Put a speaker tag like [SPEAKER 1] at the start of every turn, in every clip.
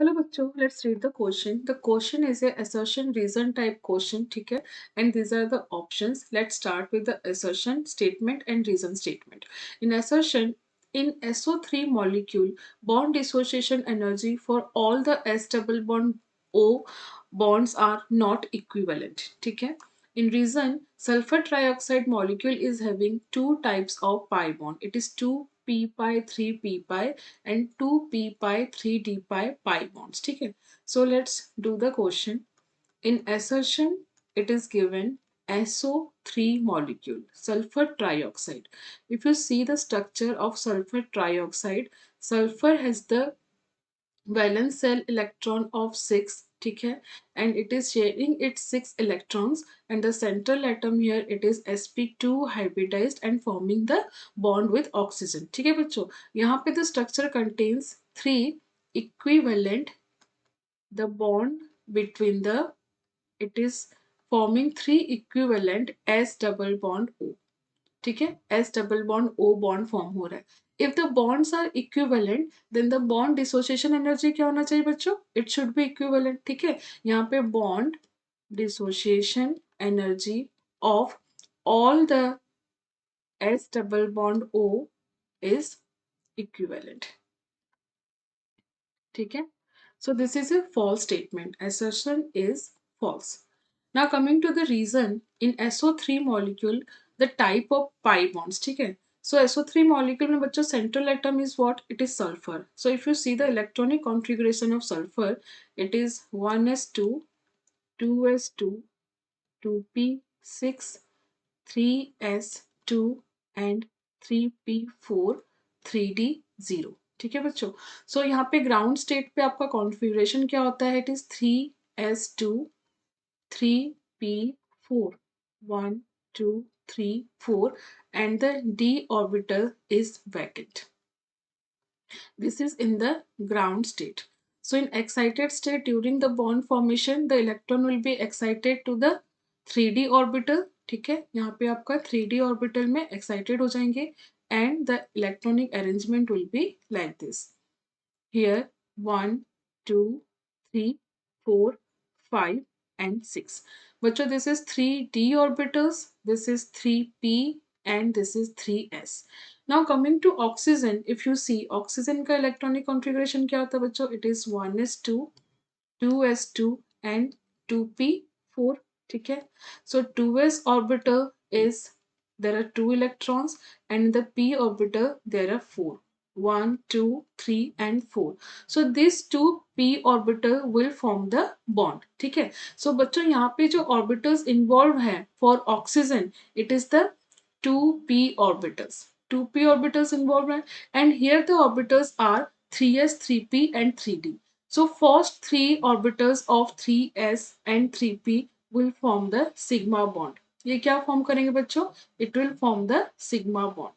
[SPEAKER 1] Hello बच्चों, let's read the question. The question is a assertion reason type question. ठीक है, and these are the options. Let's start with the assertion statement and reason statement. In assertion, in SO3 molecule, bond dissociation energy for all the S double bond O bonds are not equivalent. ठीक है. In reason, sulfur trioxide molecule is having two types of pi bond. It is 2p pi 3p pi and 2p pi 3d pi pi bonds. ठीक है. So let's do the question. In assertion, it is given SO3 molecule, sulfur trioxide. If you see the structure of sulfur trioxide, sulfur has the valence cell electron of 6. ठीक है, and it is sharing its 6 electrons, and the central atom here it is sp2 hybridized and forming the bond with oxygen. ठीक है बच्चों, यहाँ पे the structure contains 3 equivalent, the bond between the, it is forming 3 equivalent s double bond O. ठीक है, S double bond O bond form हो रहा है. If the bonds are equivalent then the bond dissociation energy क्या होना चाहिए बच्चों? It should be equivalent. ठीक है, यहाँ पे bond dissociation energy of all the S double bond O is equivalent. ठीक है, so this is a false statement. Assertion is false. Now coming to the reason, in SO3 molecule, the type of pi bonds. ठीक है, so SO3 molecule में बच्चों central atom is what? It is sulfur. So if you see the electronic configuration of sulfur, it is 1s2, 2s2, 2p6, 3s2 and 3p4, 3d0. ठीक है बच्चों, सो यहाँ पे ground state पे आपका कॉन्फ़िगरेशन क्या होता है? It is 3s2, 3p4, 1 2 3 4 and the d orbital is vacant. This is in the ground state. So in excited state, during the bond formation, the electron will be excited to the 3d orbital. ठीक है, यहाँ पे आपका 3d orbital में excited हो जाएंगे and the electronic arrangement will be like this. Here 1 2 3 4 5 and 6. बच्चों, this is 3d orbitals, this is 3p and this is 3s. Now coming to oxygen, if you see oxygen का electronic configuration क्या होता है बच्चों? It is 1s2, 2s2 and 2p4. ठीक है, so 2s orbital is, there are 2 electrons and in the p orbital there are 4. 1 2 3 and 4. so these two p orbital will form the bond. ठीक है, so बच्चों यहाँ पे जो orbitals involved है for oxygen, it is the 2p orbitals. 2p orbitals involved है, and here the orbitals are 3s, 3p and 3d. So first 3 orbitals of 3s and 3p will form the sigma bond. ये क्या form करेंगे बच्चों? It will form the sigma bond.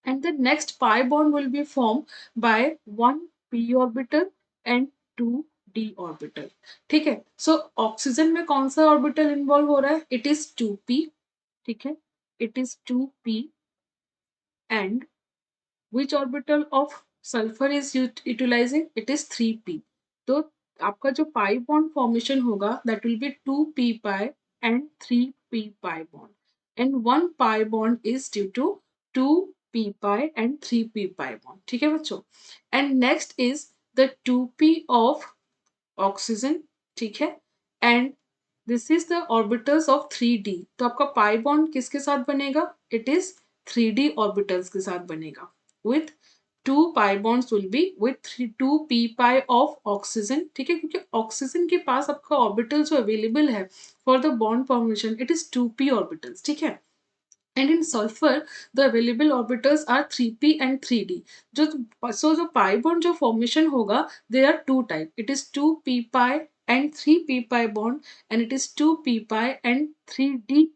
[SPEAKER 1] And the next pi bond will be formed by 1 p orbital and 2 d orbital. ठीक है, so oxygen में कौन सा orbital involve हो रहा है? It is 2p. ठीक है, it is 2p and which orbital of sulfur is utilizing? It is 3p. तो आपका जो pi bond formation होगा that will be 2p pi and 3p pi bond, and one pi bond is due to 2p pi and 3p pi bond. ठीक है बच्चों, and next is the 2p of oxygen. ठीक है, and this is the orbitals of 3d. तो आपका pi bond किसके साथ बनेगा? It is 3d orbitals के साथ बनेगा with 2 pi bonds will be with 2 p pi of oxygen. ठीक है, क्योंकि ऑक्सीजन के पास आपका ऑर्बिटल जो अवेलेबल है for the bond formation, it is 2p orbitals. ठीक है, and in sulfur the available orbitals are 3p and 3d. जो so जो pi bond जो formation होगा, there are two type. It is 2p pi and 3p pi bond and it is 2p pi and 3d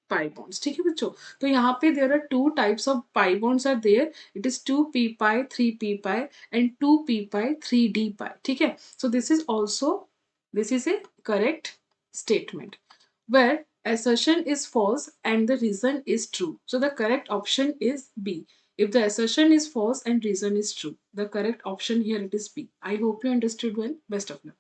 [SPEAKER 1] pi bonds. ठीक है बच्चों, तो यहाँ पे there are two types of pi bonds are there. It is 2p pi 3p pi and 2p pi 3d pi. ठीक है, so this is also, this is a correct statement where assertion is false and the reason is true. So the correct option is B. If the assertion is false and reason is true, the correct option here it is B. I hope you understood well. Best of luck.